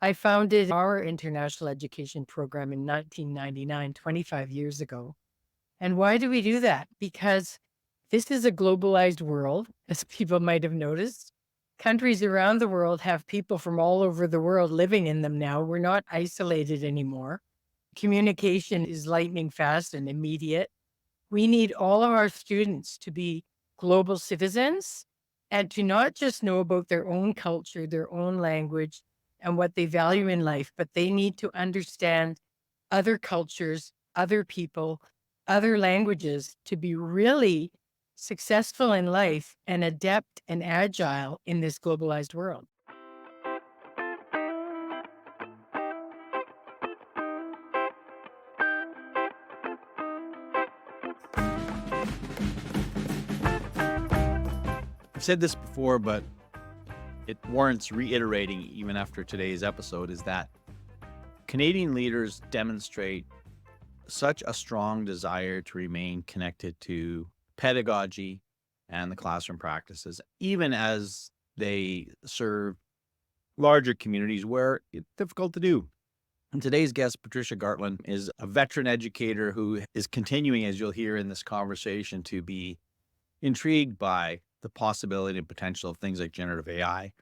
I founded our international education program in 1999, 25 years ago. And why do we do that? Because this is a globalized world, as people might have noticed. Countries around the world have people from all over the world living in them now. We're not isolated anymore. Communication is lightning fast and immediate. We need all of our students to be global citizens and to not just know about their own culture, their own language, and what they value in life, but they need to understand other cultures, other people, other languages to be really successful in life and adept and agile in this globalized world. I've said this before, but it warrants reiterating even after today's episode is that Canadian leaders demonstrate such a strong desire to remain connected to pedagogy and the classroom practices, even as they serve larger communities where it's difficult to do. And today's guest, Patricia Gartland, is a veteran educator who is continuing, as you'll hear in this conversation, to be intrigued by the possibility and potential of things like generative AI.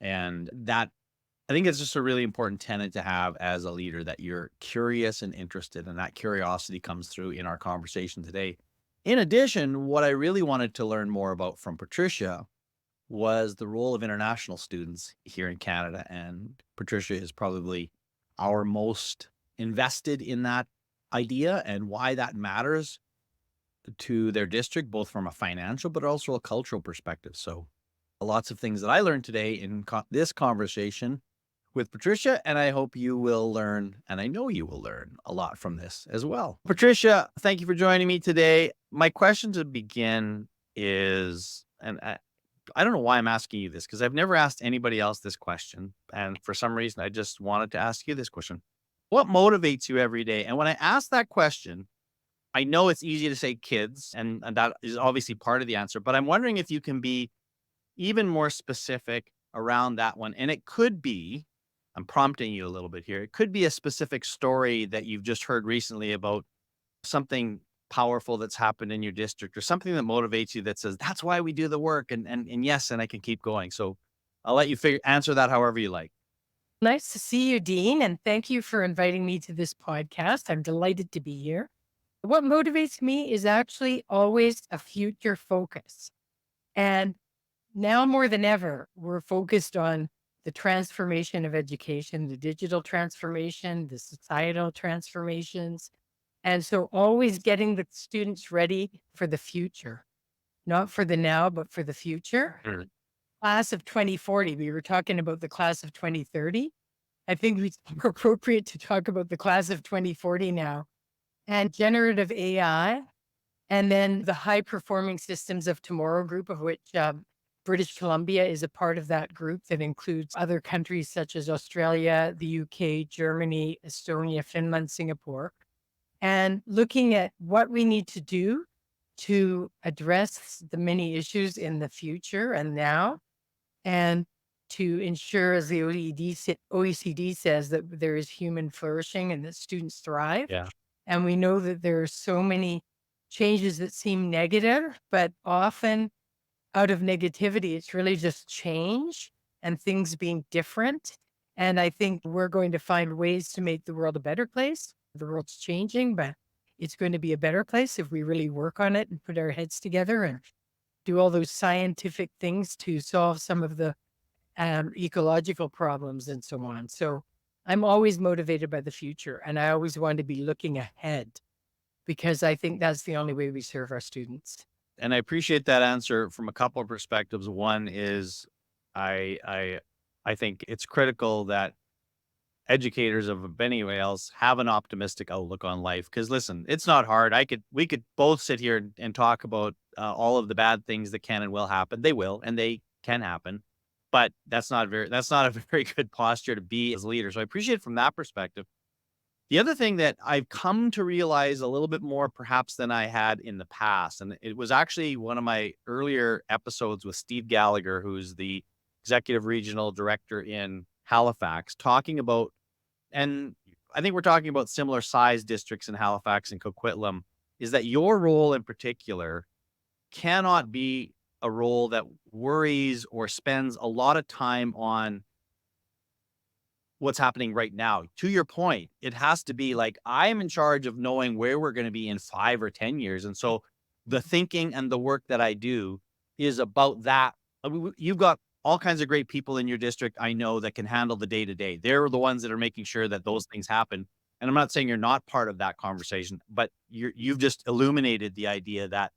And that, I think it's just a really important tenet to have as a leader, that you're curious and interested, and that curiosity comes through in our conversation today. In addition, what I really wanted to learn more about from Patricia was the role of international students here in Canada. And Patricia is probably our most invested in that idea and why that matters to their district, both from a financial but also a cultural perspective. So lots of things that I learned today in this conversation with Patricia, and I hope you will learn, and I know you will learn a lot from this as well. Patricia, thank you for joining me today. My question to begin is, and I don't know why I'm asking you this, because I've never asked anybody else this question, and for some reason, I just wanted to ask you this question. What motivates you every day? And when I ask that question, I know it's easy to say kids, and that is obviously part of the answer, but I'm wondering if you can be even more specific around that one. And it could be, I'm prompting you a little bit here, it could be a specific story that you've just heard recently about something powerful that's happened in your district, or something that motivates you that says, that's why we do the work. And yes, and I can keep going. So I'll let you answer that however you like. Nice to see you, Dean, and thank you for inviting me to this podcast. I'm delighted to be here. What motivates me is actually always a future focus. And now more than ever, we're focused on the transformation of education, the digital transformation, the societal transformations. And so always getting the students ready for the future, not for the now, but for the future. Mm. Class of 2040, we were talking about the class of 2030. I think it's more appropriate to talk about the class of 2040 now, and generative AI, and then the high performing systems of tomorrow group, of which British Columbia is a part of that group that includes other countries such as Australia, the UK, Germany, Estonia, Finland, Singapore, and looking at what we need to do to address the many issues in the future and now, and to ensure, as the OECD says, that there is human flourishing and that students thrive. Yeah. And we know that there are so many changes that seem negative, but often out of negativity, it's really just change and things being different. And I think we're going to find ways to make the world a better place. The world's changing, but it's going to be a better place if we really work on it and put our heads together and do all those scientific things to solve some of the ecological problems and so on. So I'm always motivated by the future, and I always want to be looking ahead because I think that's the only way we serve our students. And I appreciate that answer from a couple of perspectives. One is I I I think it's critical that educators of anyway else have an optimistic outlook on life. Because listen, it's not hard. We could both sit here and talk about all of the bad things that can and will happen. They will, and they can happen. But that's not a very good posture to be as a leader. So I appreciate it from that perspective. The other thing that I've come to realize a little bit more perhaps than I had in the past, and it was actually one of my earlier episodes with Steve Gallagher, who's the executive regional director in Halifax, talking about, and I think we're talking about similar size districts in Halifax and Coquitlam, is that your role in particular cannot be a role that worries or spends a lot of time on what's happening right now. To your point, it has to be like, I am in charge of knowing where we're going to be in 5 or 10 years. And so the thinking and the work that I do is about that. You've got all kinds of great people in your district, I know, that can handle the day to day. They're the ones that are making sure that those things happen. And I'm not saying you're not part of that conversation, but you've just illuminated the idea that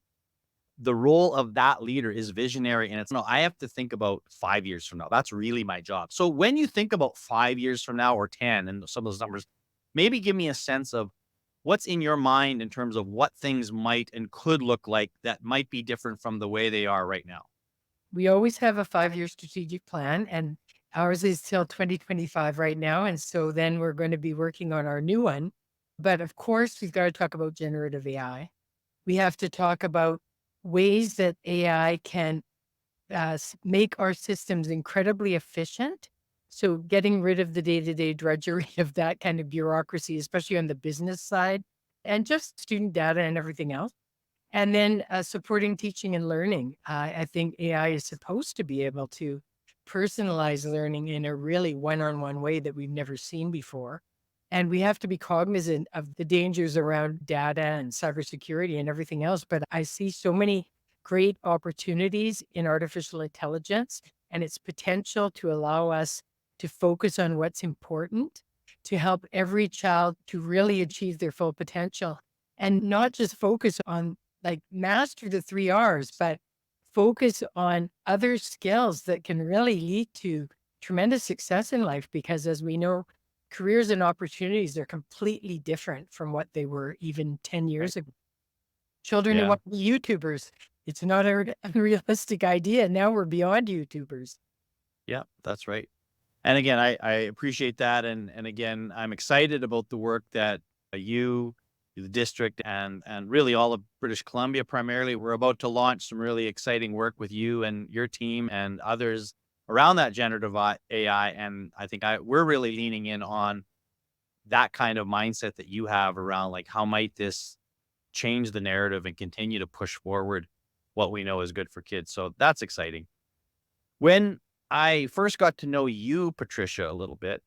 the role of that leader is visionary, and it's no, I have to think about 5 years from now. That's really my job. So when you think about 5 years from now or 10 and some of those numbers, maybe give me a sense of what's in your mind in terms of what things might and could look like that might be different from the way they are right now. We always have a 5-year strategic plan, and ours is till 2025 right now. And so then we're going to be working on our new one. But of course, we've got to talk about generative AI. We have to talk about ways that AI can make our systems incredibly efficient. So getting rid of the day-to-day drudgery of that kind of bureaucracy, especially on the business side, and just student data and everything else. And then supporting teaching and learning. I think AI is supposed to be able to personalize learning in a really one-on-one way that we've never seen before. And we have to be cognizant of the dangers around data and cybersecurity and everything else. But I see so many great opportunities in artificial intelligence and its potential to allow us to focus on what's important, to help every child to really achieve their full potential and not just focus on like master the 3 R's, but focus on other skills that can really lead to tremendous success in life. Because as we know, careers and opportunities are completely different from what they were even 10 Right. years ago. Children who Yeah. want to be YouTubers, it's not a unrealistic idea. Now we're beyond YouTubers. Yeah, that's right. And again, I appreciate that. And again, I'm excited about the work that you, the district, and really all of British Columbia primarily. We're about to launch some really exciting work with you and your team and others around that generative AI. And I think we're really leaning in on that kind of mindset that you have around like how might this change the narrative and continue to push forward what we know is good for kids. So that's exciting. When I first got to know you, Patricia, a little bit,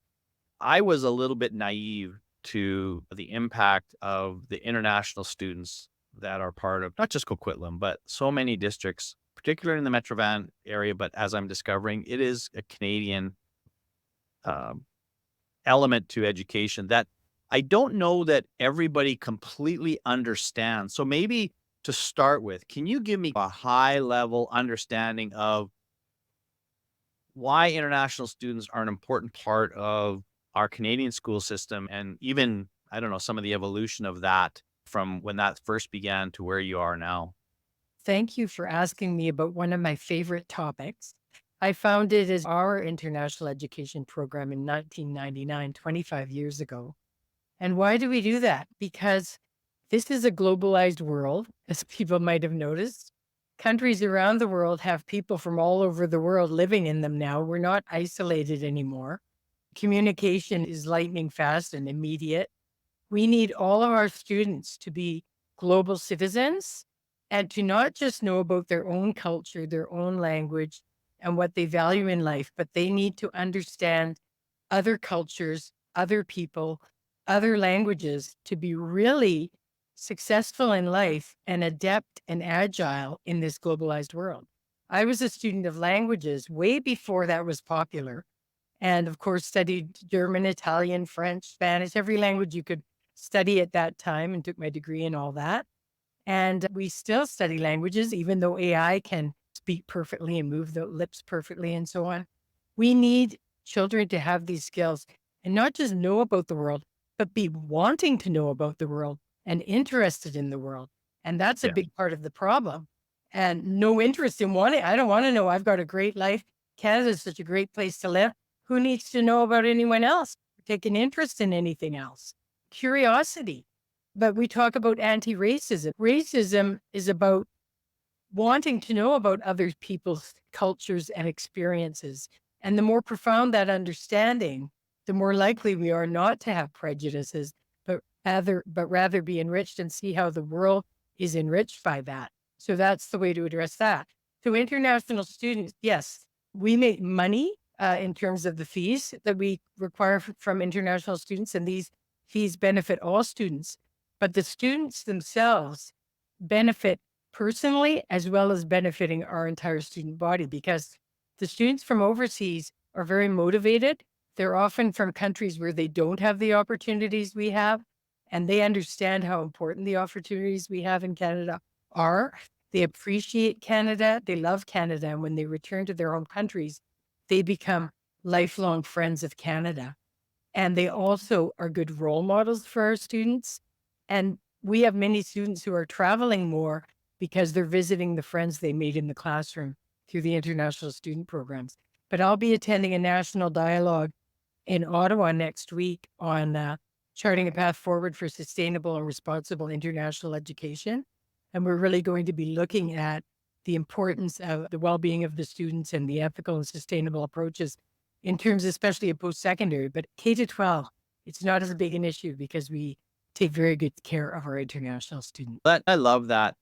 I was a little bit naive to the impact of the international students that are part of not just Coquitlam, but so many districts, particularly in the Metro Van area. But as I'm discovering, it is a Canadian um, element to education that I don't know that everybody completely understands. So maybe to start with, can you give me a high level understanding of why international students are an important part of our Canadian school system and even, I don't know, some of the evolution of that from when that first began to where you are now? Thank you for asking me about one of my favorite topics. I founded as our international education program in 1999, 25 years ago. And why do we do that? Because this is a globalized world, as people might have noticed. Countries around the world have people from all over the world living in them now. We're not isolated anymore. Communication is lightning fast and immediate. We need all of our students to be global citizens and to not just know about their own culture, their own language, and what they value in life, but they need to understand other cultures, other people, other languages to be really successful in life and adept and agile in this globalized world. I was a student of languages way before that was popular. And of course, studied German, Italian, French, Spanish, every language you could study at that time, and took my degree in all that. And we still study languages, even though AI can speak perfectly and move the lips perfectly and so on. We need children to have these skills and not just know about the world, but be wanting to know about the world and interested in the world. And that's a Yeah. big part of the problem. And no interest in wanting, I don't want to know. I've got a great life. Canada is such a great place to live. Who needs to know about anyone else? Take an interest in anything else? Curiosity. But we talk about anti-racism. Racism is about wanting to know about other people's cultures and experiences And the more profound that understanding, the more likely we are not to have prejudices, but rather be enriched and see how the world is enriched by that. So that's the way to address that. So international students, yes, we make money in terms of the fees that we require from international students, and these fees benefit all students. But the students themselves benefit personally as well as benefiting our entire student body because the students from overseas are very motivated. They're often from countries where they don't have the opportunities we have, and they understand how important the opportunities we have in Canada are. They appreciate Canada. They love Canada. And when they return to their home countries, they become lifelong friends of Canada. And they also are good role models for our students. And we have many students who are traveling more because they're visiting the friends they made in the classroom through the international student programs. But I'll be attending a national dialogue in Ottawa next week on charting a path forward for sustainable and responsible international education. And we're really going to be looking at the importance of the well-being of the students and the ethical and sustainable approaches in terms, especially of post-secondary, but K to 12, it's not as big an issue because we take very good care of our international students. But I love that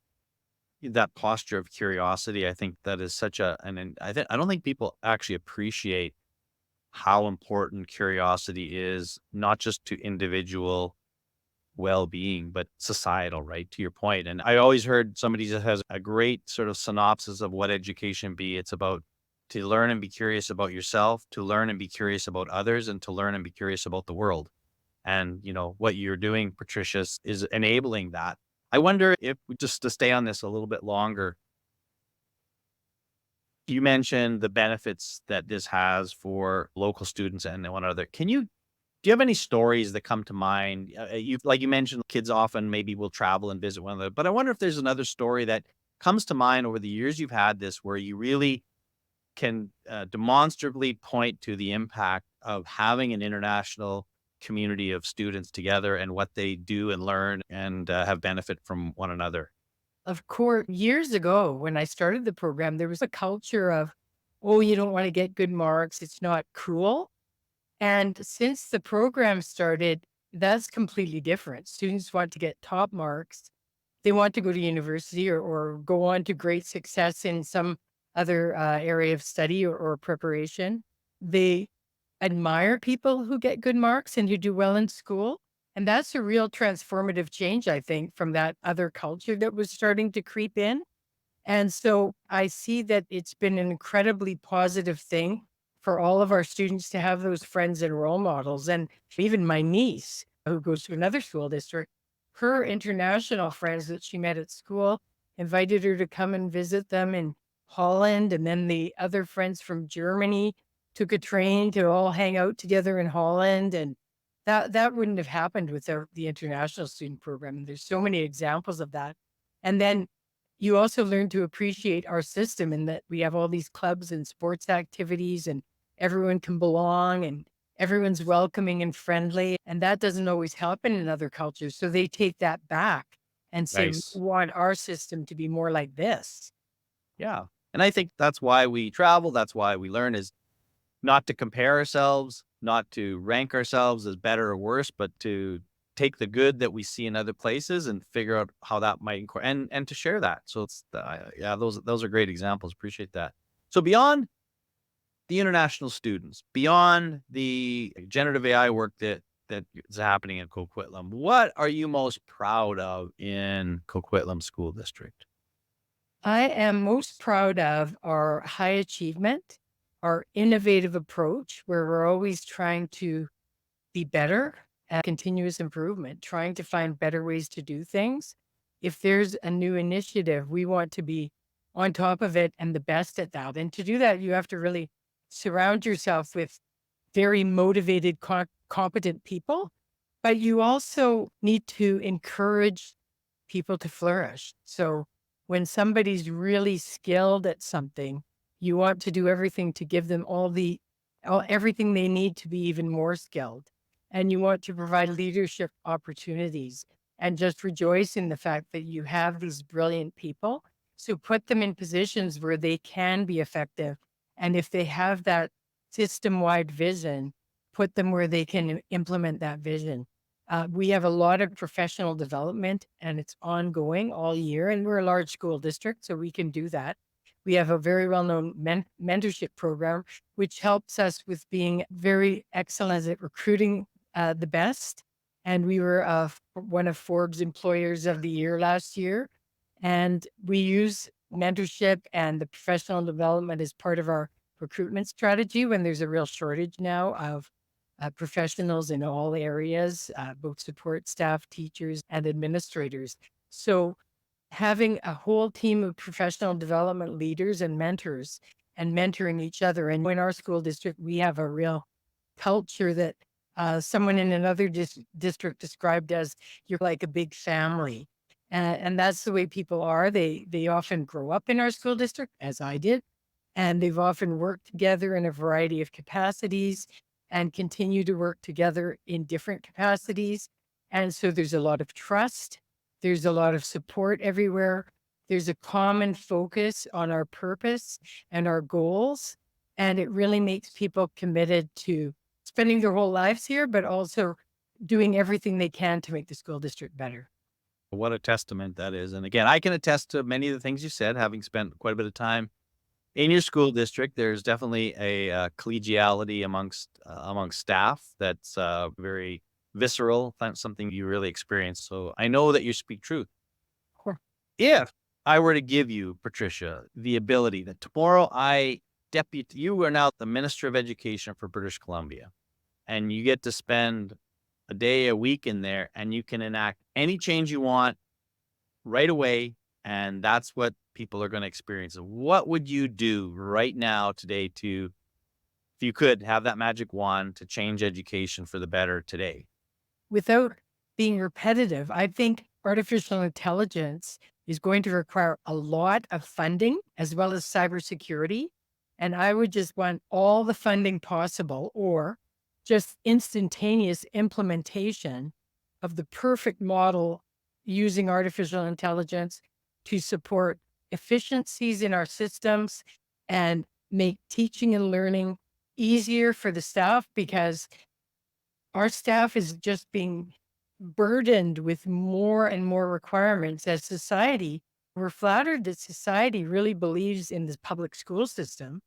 posture of curiosity. I think that is such and I don't think people actually appreciate how important curiosity is, not just to individual well-being, but societal, right? To your point. And I always heard somebody that has a great sort of synopsis of what education be. It's about to learn and be curious about yourself, to learn and be curious about others, and to learn and be curious about the world. And what you're doing, Patricia, is enabling that. I wonder if just to stay on this a little bit longer, you mentioned the benefits that this has for local students and one another. Do you have any stories that come to mind? Like you mentioned, kids often maybe will travel and visit one another, but I wonder if there's another story that comes to mind over the years you've had this, where you really can demonstrably point to the impact of having an international community of students together and what they do and learn and have benefit from one another. Of course, years ago, when I started the program, there was a culture of, oh, you don't want to get good marks. It's not cool. And since the program started, that's completely different. Students want to get top marks. They want to go to university or go on to great success in some other area of study or preparation. They admire people who get good marks and who do well in school. And that's a real transformative change, I think, from that other culture that was starting to creep in. And so I see that it's been an incredibly positive thing for all of our students to have those friends and role models. And even my niece, who goes to another school district, her international friends that she met at school invited her to come and visit them in Holland. And then the other friends from Germany took a train to all hang out together in Holland. And that wouldn't have happened without the international student program. And there's so many examples of that. And then you also learn to appreciate our system in that we have all these clubs and sports activities and everyone can belong and everyone's welcoming and friendly. And that doesn't always happen in other cultures. So they take that back and say, we Nice. want our system to be more like this. Yeah. And I think that's why we travel. That's why we learn is not to compare ourselves, not to rank ourselves as better or worse, but to take the good that we see in other places and figure out how that might and to share that. So it's yeah, those are great examples. Appreciate that. So beyond the international students, beyond the generative AI work that is happening in Coquitlam, what are you most proud of in Coquitlam School District? I am most proud of our high achievement, our innovative approach, where we're always trying to be better at continuous improvement, trying to find better ways to do things. If there's a new initiative, we want to be on top of it and the best at that. And to do that, you have to really surround yourself with very motivated, competent people, but you also need to encourage people to flourish. So when somebody's really skilled at something, you want to do everything to give them everything they need to be even more skilled. And you want to provide leadership opportunities and just rejoice in the fact that you have these brilliant people. So put them in positions where they can be effective. And if they have that system-wide vision, put them where they can implement that vision. We have a lot of professional development, and it's ongoing all year, and we're a large school district, so we can do that. We have a very well-known mentorship program, which helps us with being very excellent at recruiting the best. And we were one of Forbes Employers of the Year last year. And we use mentorship and the professional development as part of our recruitment strategy when there's a real shortage now of professionals in all areas, both support staff, teachers, and administrators. So having a whole team of professional development leaders and mentors and mentoring each other. And in our school district, we have a real culture that someone in another district described as you're like a big family. And that's the way people are. They often grow up in our school district, as I did, and they've often worked together in a variety of capacities and continue to work together in different capacities. And so there's a lot of trust. There's a lot of support everywhere. There's a common focus on our purpose and our goals. And it really makes people committed to spending their whole lives here, but also doing everything they can to make the school district better. What a testament that is. And again, I can attest to many of the things you said, having spent quite a bit of time in your school district. There's definitely a collegiality amongst staff that's very visceral. That's something you really experience. So I know that you speak truth. Sure. If I were to give you, Patricia, the ability that tomorrow you are now the Minister of Education for British Columbia, and you get to spend a day, a week in there, and you can enact any change you want right away, and that's what people are going to experience. What would you do right now today if you could have that magic wand to change education for the better today? Without being repetitive, I think artificial intelligence is going to require a lot of funding as well as cybersecurity. And I would just want all the funding possible or just instantaneous implementation of the perfect model using artificial intelligence to support efficiencies in our systems and make teaching and learning easier for the staff because our staff is just being burdened with more and more requirements as society. We're flattered that society really believes in the public school system,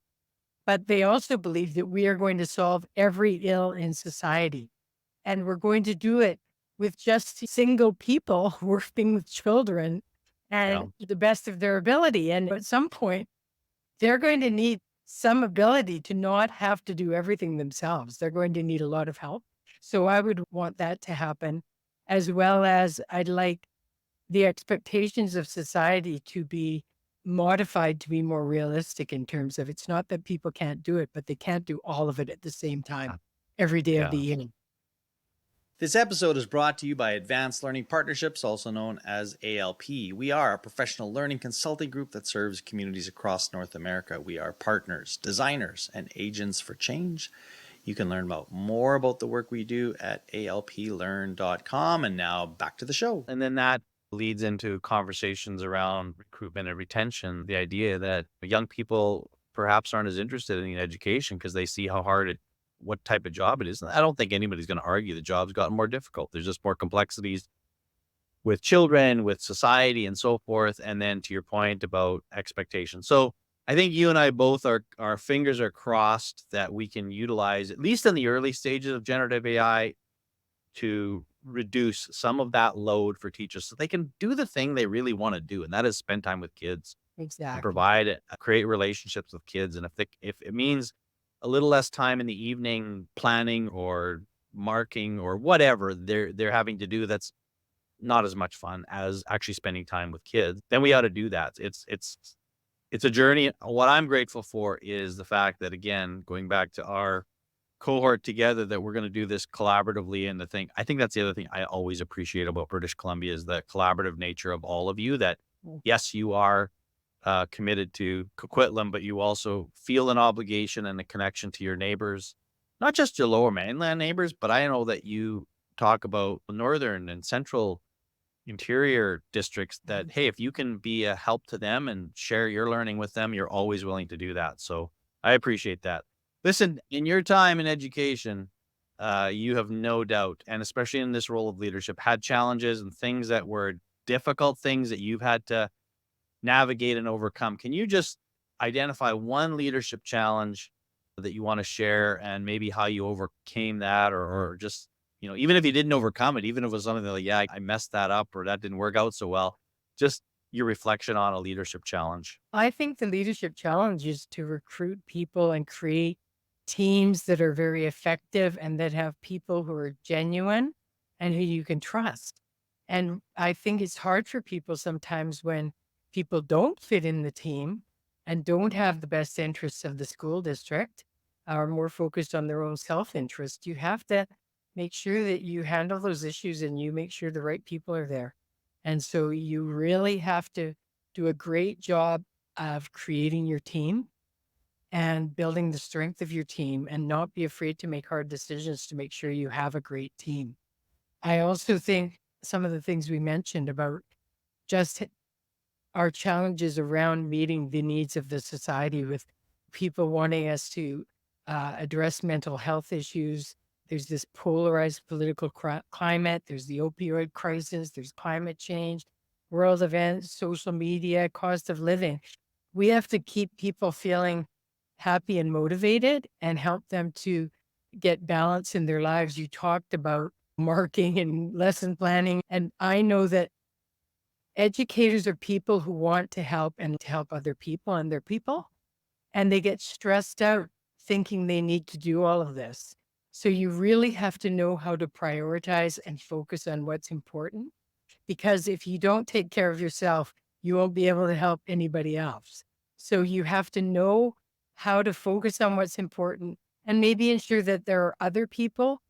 but they also believe that we are going to solve every ill in society. And we're going to do it with just single people working with children Yeah. and to the best of their ability. And at some point, they're going to need some ability to not have to do everything themselves. They're going to need a lot of help. So I would want that to happen, as well as I'd like the expectations of society to be modified to be more realistic in terms of it's not that people can't do it, but they can't do all of it at the same time every day of the Yeah. year. This episode is brought to you by Advanced Learning Partnerships, also known as ALP. We are a professional learning consulting group that serves communities across North America. We are partners, designers, and agents for change. You can learn more about the work we do at alplearn.com. And now back to the show. And then that leads into conversations around recruitment and retention. The idea that young people perhaps aren't as interested in education because they see how hard what type of job it is. And I don't think anybody's going to argue the job's gotten more difficult. There's just more complexities with children, with society, and so forth. And then to your point about expectations. So I think you and I both our fingers are crossed that we can utilize, at least in the early stages of generative AI, to reduce some of that load for teachers so they can do the thing they really want to do. And that is spend time with kids and Exactly. create relationships with kids. And if it means a little less time in the evening planning or marking or whatever they're having to do, that's not as much fun as actually spending time with kids, then we ought to do that. It's a journey. What I'm grateful for is the fact that, again, going back to our cohort together, that we're going to do this collaboratively. And I think that's the other thing I always appreciate about British Columbia is the collaborative nature of all of you. That Mm. yes, you are committed to Coquitlam, but you also feel an obligation and a connection to your neighbors, not just your lower mainland neighbors, but I know that you talk about the northern and central interior districts that, hey, if you can be a help to them and share your learning with them, you're always willing to do that. So I appreciate that. Listen, in your time in education, you have no doubt, and especially in this role of leadership, had challenges and things that were difficult things that you've had to navigate and overcome. Can you just identify one leadership challenge that you want to share and maybe how you overcame that or just, even if you didn't overcome it, even if it was something like, yeah, I messed that up or that didn't work out so well, just your reflection on a leadership challenge. I think the leadership challenge is to recruit people and create teams that are very effective and that have people who are genuine and who you can trust. And I think it's hard for people sometimes when people don't fit in the team and don't have the best interests of the school district, are more focused on their own self interest. You have to make sure that you handle those issues and you make sure the right people are there. And so you really have to do a great job of creating your team and building the strength of your team and not be afraid to make hard decisions to make sure you have a great team. I also think some of the things we mentioned about just our challenges around meeting the needs of the society with people wanting us to address mental health issues. There's this polarized political climate. There's the opioid crisis. There's climate change, world events, social media, cost of living. We have to keep people feeling happy and motivated and help them to get balance in their lives. You talked about marking and lesson planning. And I know that educators are people who want to help and to help other people and their people, and they get stressed out thinking they need to do all of this. So you really have to know how to prioritize and focus on what's important, because if you don't take care of yourself, you won't be able to help anybody else. So you have to know how to focus on what's important and maybe ensure that there are other people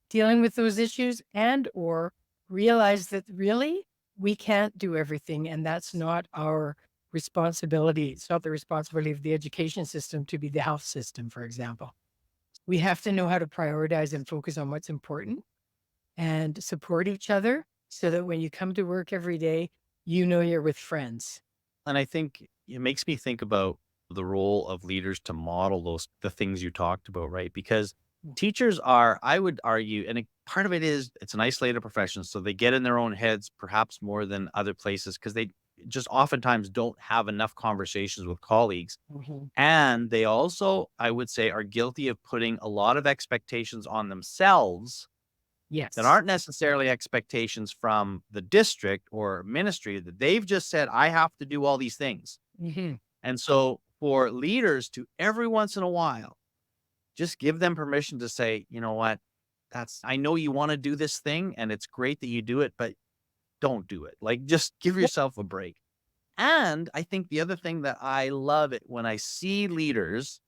dealing with those issues and or realize that really we can't do everything and that's not our responsibility. It's not the responsibility of the education system to be the health system, for example. We have to know how to prioritize and focus on what's important and support each other so that when you come to work every day, you know you're with friends. And I think it makes me think about the role of leaders to model the things you talked about, right? Because teachers are, I would argue, and part of it is it's an isolated profession. So they get in their own heads perhaps more than other places because they just oftentimes don't have enough conversations with colleagues. Mhm. And they also, I would say, are guilty of putting a lot of expectations on themselves that Yes. aren't necessarily expectations from the district or ministry that they've just said, I have to do all these things. Hmm. And so for leaders to every once in a while, just give them permission to say, you know what, I know you want to do this thing and it's great that you do it, but don't do it. Like just give yourself a break. And I think the other thing that I love it when I see leaders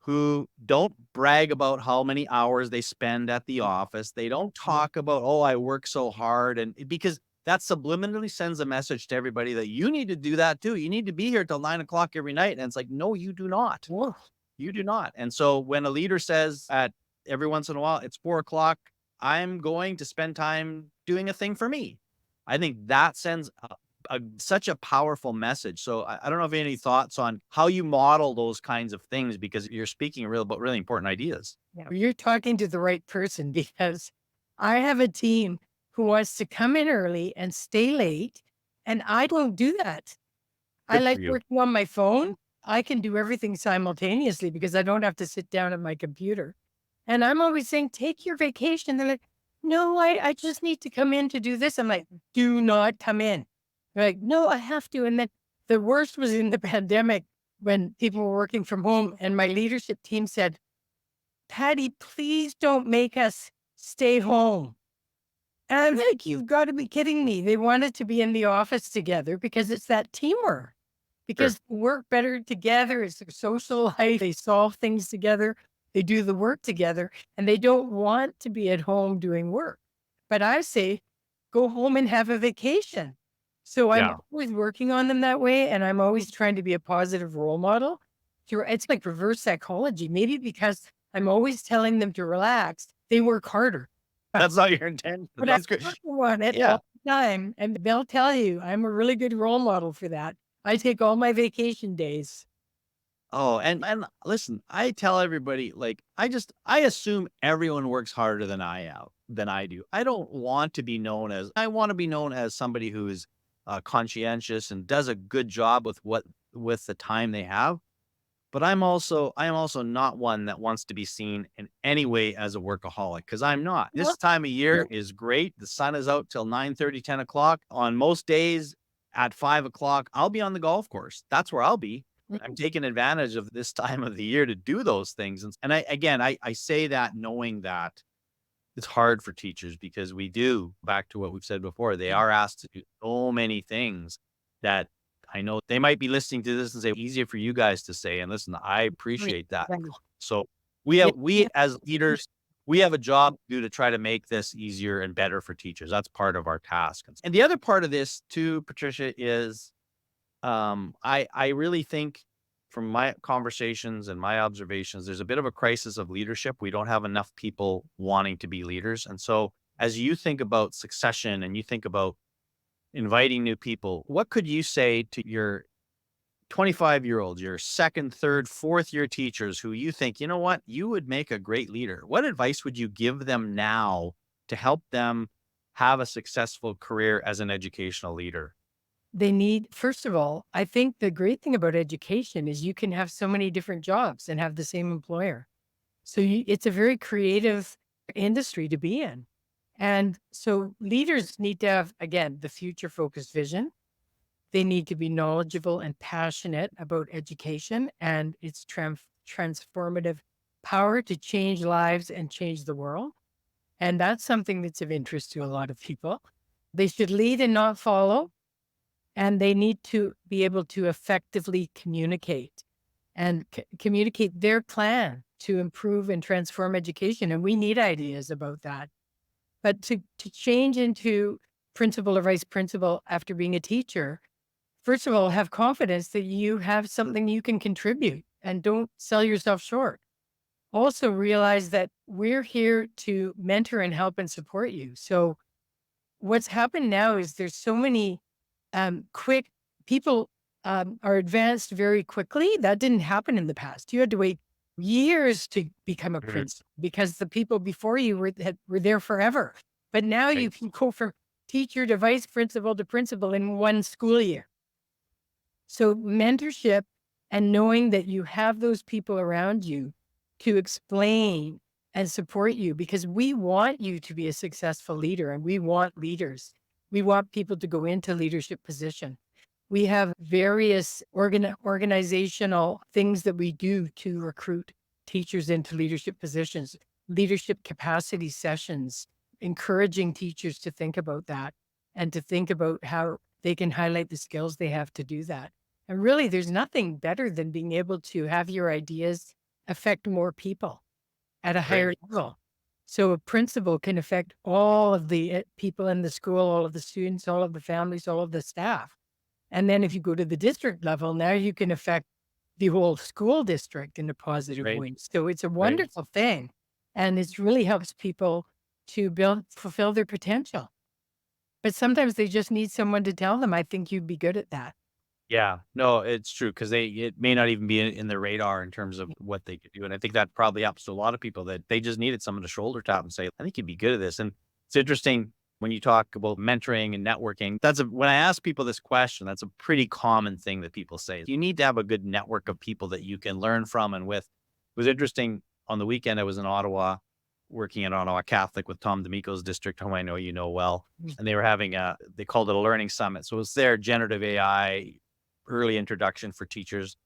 who don't brag about how many hours they spend at the office. They don't talk about, "Oh, I work so hard," and because that subliminally sends a message to everybody that you need to do that too. You need to be here till 9 o'clock every night. And it's like, no, you do not. Well, You do not. And so when a leader says at every once in a while, it's 4 o'clock, I'm going to spend time doing a thing for me. I think that sends such a powerful message. So I don't know if you have any thoughts on how you model those kinds of things because you're speaking about really important ideas. yeah, you're talking to the right person because I have a team who wants to come in early and stay late, and I don't do that. I Good like for you. working on my phone. I can do everything simultaneously because I don't have to sit down at my computer. And I'm always saying, take your vacation. They're like, no, I just need to come in to do this. I'm like, do not come in. They're like, no, I have to. And then the worst was in the pandemic when people were working from home and my leadership team said, Patty, please don't make us stay home. And I'm like, you've got to be kidding me. They wanted to be in the office together because it's that teamwork. Sure. Because they work better together. It's their social life. They solve things together. They do the work together and they don't want to be at home doing work. But I say, go home and have a vacation. So I'm Yeah. always working on them that way. And I'm always trying to be a positive role model. It's like reverse psychology. Maybe because I'm always telling them to relax, they work harder. That's not your intent. But I'm That's good. working on it Yeah. all the time, and they'll tell you I'm a really good role model for that. I take all my vacation days. Oh, and listen, I tell everybody, like, I assume everyone works harder than I do. I don't want to be known as I wanna be known as somebody who is, conscientious and does a good job with the time they have, but I am also not one that wants to be seen in any way as a workaholic because 'cause I'm not. Well, This time of yeah. year is great. The sun is out till 9:30, 10 o'clock. On most days at 5 o'clock, I'll be on the golf course. That's where I'll be. I'm taking advantage of this time of the year to do those things, and I say that knowing that it's hard for teachers because we do, back to what we've said before, they are asked to do so many things that I know they might be listening to this and say, "Easier for you guys to say," and listen, I Right. appreciate that. Right. So, Yeah. we as leaders, we have a job to do to try to make this easier and better for teachers. That's part of our task. And the other part of this too, Patricia, is I really think from my conversations and my observations, there's a bit of a crisis of leadership. We don't have enough people wanting to be leaders. And so as you think about succession and you think about inviting new people, what could you say to your 25-year-olds, your second, third, fourth year teachers who you think, you know what, you would make a great leader? What advice would you give them now to help them have a successful career as an educational leader? They need, first of all, I think the great thing about education is you can have so many different jobs and have the same employer. So it's a very creative industry to be in. And so leaders need to have, again, the future focused vision. They need to be knowledgeable and passionate about education and its transformative power to change lives and change the world. And that's something that's of interest to a lot of people. They should lead and not follow, and they need to be able to effectively communicate and communicate their plan to improve and transform education. And we need ideas about that. But to change into principal or vice principal after being a teacher, first of all, have confidence that you have something you can contribute and don't sell yourself short. Also realize that we're here to mentor and help and support you. So what's happened now is there's so many quick people are advanced very quickly. That didn't happen in the past. You had to wait years to become a Mhm. prince because the people before you were there forever. But now you Right. can go from teacher to vice principal to principal in one school year. So mentorship and knowing that you have those people around you to explain and support you, because we want you to be a successful leader and we want leaders. We want people to go into leadership position. We have various organizational things that we do to recruit teachers into leadership positions, leadership capacity sessions, encouraging teachers to think about that and to think about how they can highlight the skills they have to do that. And really, there's nothing better than being able to have your ideas affect more people at a Great. higher level. So a principal can affect all of the people in the school, all of the students, all of the families, all of the staff. And then if you go to the district level, now you can affect the whole school district in a positive Right. way. So it's a Right. wonderful thing. And it really helps people to fulfill their potential. But sometimes they just need someone to tell them, I think you'd be good at that. Yeah, no, it's true because it may not even be in their radar in terms of what they could do, and I think that probably happens to a lot of people that they just needed someone to shoulder tap and say, "I think you'd be good at this," and it's interesting when you talk about mentoring and networking, when I ask people this question, that's a pretty common thing that people say. You need to have a good network of people that you can learn from and with. It was interesting, on the weekend, I was in Ottawa, working at Ottawa Catholic with Tom D'Amico's district, whom I know you know well, Mm. and they were having they called it a learning summit, so it was their generative AI early introduction for teachers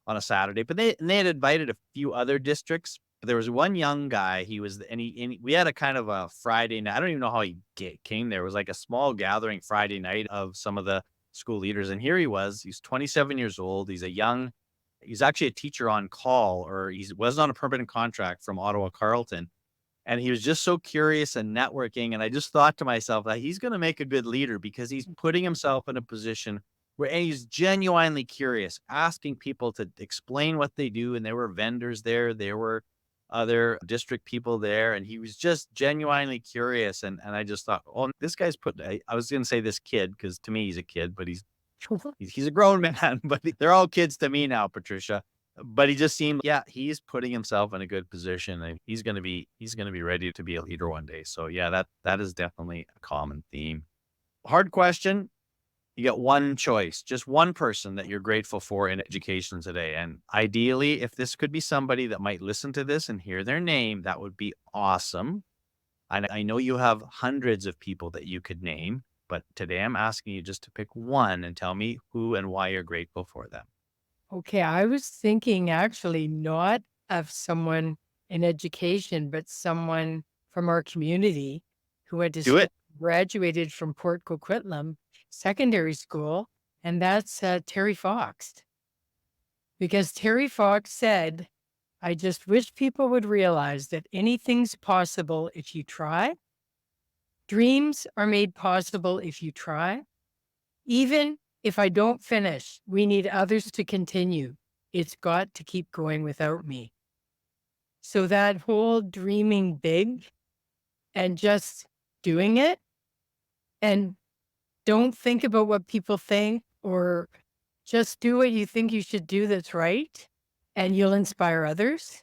on a Saturday, but they had invited a few other districts. But there was one young guy. He was, we had a kind of a Friday night. I don't even know how he came there. It was like a small gathering Friday night of some of the school leaders, and here he was. He's 27 years old. He's actually a teacher on call, or he was on a permanent contract from Ottawa Carleton, and he was just so curious and networking, and I just thought to myself that he's gonna make a good leader because he's putting himself in a position where and he's genuinely curious, asking people to explain what they do, and there were vendors there were other district people there, and he was just genuinely curious, and I just thought, "Oh, this guy's put" I was gonna say this kid because to me he's a kid, but he's a grown man, but they're all kids to me now, Patricia. But he just seemed, yeah, he's putting himself in a good position, and he's gonna be ready to be a leader one day. So yeah, that is definitely a common theme. Hard question. You get one choice, just one person that you're grateful for in education today. And ideally, if this could be somebody that might listen to this and hear their name, that would be awesome. And I know you have hundreds of people that you could name, but today I'm asking you just to pick one and tell me who and why you're grateful for them. Okay, I was thinking actually not of someone in education, but someone from our community who went to Do school, it. graduated from Port Coquitlam Secondary School, and that's Terry Fox. Because Terry Fox said, I just wish people would realize that anything's possible if you try. Dreams are made possible if you try. Even if I don't finish, we need others to continue. It's got to keep going without me. So that whole dreaming big and just doing it, and don't think about what people think, or just do what you think you should do that's right, and you'll inspire others.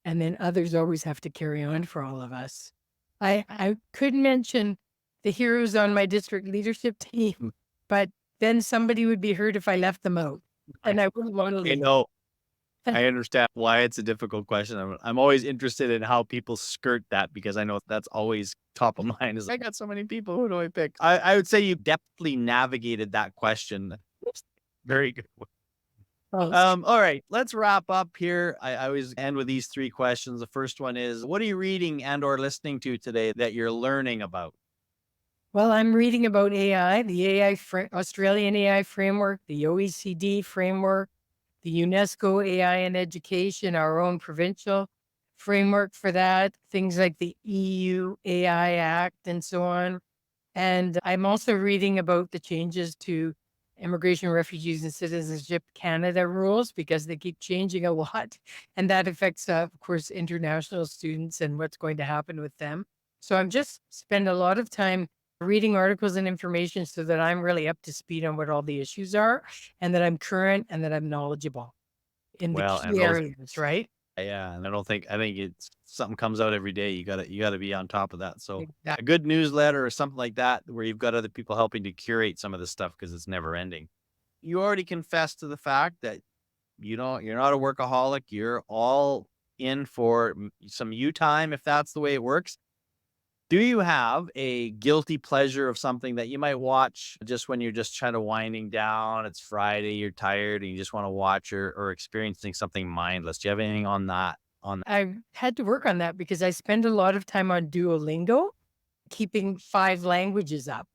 And then others always have to carry on for all of us. I could mention the heroes on my district leadership team, but then somebody would be hurt if I left them out, and I wouldn't want to I leave. know. I understand why it's a difficult question. I'm always interested in how people skirt that because I know that's always top of mind is I got so many people, who do I pick? I would say you deftly navigated that question. Very good. Oh, All right, let's wrap up here. I always end with these three questions. The first one is, what are you reading and or listening to today that you're learning about? well, I'm reading about AI, the Australian AI framework, the OECD framework, the UNESCO AI in education, our own provincial framework for that, things like the EU AI Act and so on. And I'm also reading about the changes to Immigration, Refugees, and Citizenship Canada rules because they keep changing a lot. And that affects, of course, international students and what's going to happen with them. So I'm just spend a lot of time reading articles and information so that I'm really up to speed on what all the issues are, and that I'm current and that I'm knowledgeable in the Well, and key those, areas, right? yeah, and I think it's something comes out every day. You gotta be on top of that. So Exactly. a good newsletter or something like that where you've got other people helping to curate some of this stuff because it's never ending. You already confessed to the fact that you're not a workaholic. You're all in for some you time if that's the way it works. Do you have a guilty pleasure of something that you might watch just when you're just kind of winding down? It's Friday, you're tired, and you just want to watch or experiencing something mindless. Do you have anything on that? I've had to work on that because I spend a lot of time on Duolingo, keeping 5 languages up.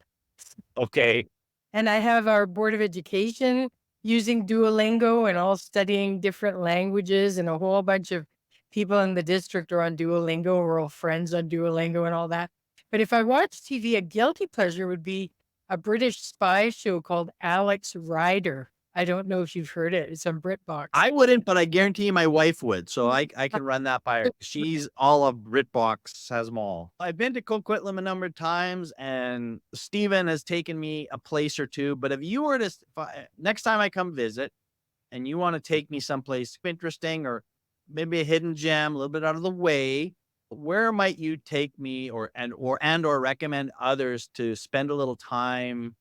Okay. And I have our Board of Education using Duolingo and all studying different languages, and a whole bunch of people in the district are on Duolingo. We're all friends on Duolingo and all that. But if I watch TV, a guilty pleasure would be a British spy show called Alex Rider. I don't know if you've heard it. It's on BritBox. I wouldn't, but I guarantee you my wife would. So I can run that by her. She's all of BritBox has them all. I've been to Coquitlam a number of times and Steven has taken me a place or two. But if you were to, next time I come visit and you want to take me someplace interesting or maybe a hidden gem, a little bit out of the way, where might you take me or recommend others to spend a little time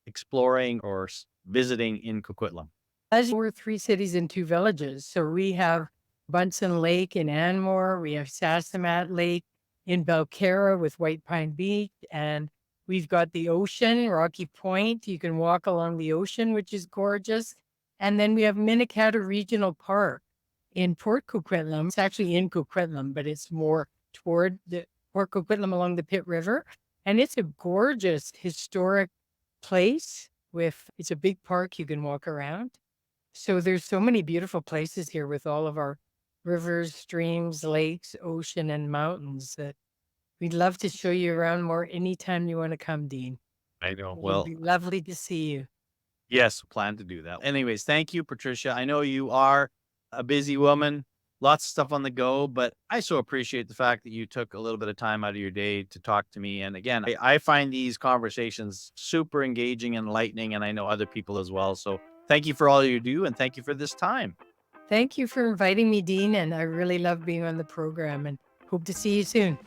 exploring or visiting in Coquitlam? As we're 3 cities and 2 villages, so we have Bunsen Lake in Anmore, we have Sassamat Lake in Belcarra with White Pine Beach, and we've got the ocean, Rocky Point. You can walk along the ocean, which is gorgeous. And then we have Minnetonka Regional Park in Port Coquitlam. It's actually in Coquitlam, but it's more toward the Port Coquitlam along the Pitt River. And it's a gorgeous historic place with it's a big park you can walk around. So there's so many beautiful places here with all of our rivers, streams, lakes, ocean, and mountains that we'd love to show you around more anytime you want to come, Dean. I know. It would Well, be lovely to see you. yes, plan to do that. Anyways, thank you, Patricia. I know you are a busy woman, lots of stuff on the go, but I so appreciate the fact that you took a little bit of time out of your day to talk to me. And again, I find these conversations super engaging and enlightening, and I know other people as well. So thank you for all you do, and thank you for this time. Thank you for inviting me, Dean. And I really love being on the program and hope to see you soon.